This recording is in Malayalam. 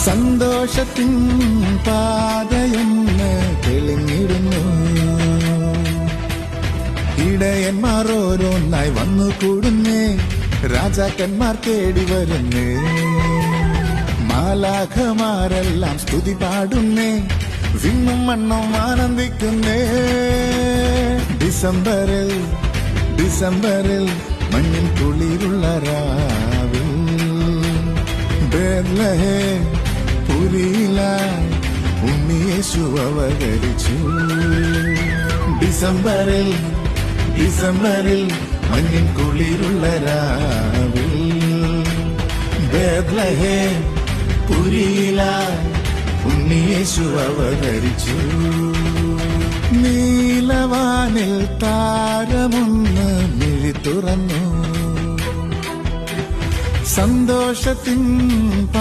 സന്തോഷത്തിൻ പാതയൊന്ന് തെളിഞ്ഞിടുന്നു. ഇടയന്മാർ ഓരോന്നായി വന്നു കൂടുന്നേ, രാജാക്കന്മാർ തേടി വരുന്നേ, മാലാഖമാരെല്ലാം സ്തുതി പാടുന്നേ, വിണ്ണും മണ്ണും ആനന്ദിക്കുന്നേ. ഡിസംബറിൽ മഞ്ഞിൻ കുളിരുള്ള രാവിൽ ബേത്ലഹേം പുരിയിലായി ഉണ്ണിയേശു അവതരിച്ചു. ഡിസംബറിൽ മഞ്ഞിൻ കുളിരുള്ള രാവിൽ ബേത്ലഹേം പുരിയിലായി ഉണ്ണിയേശു അവതരിച്ചു. നീലവാനിൽ താരമൊന്ന് മിഴി തുറന്നു, സന്തോഷത്തിൻ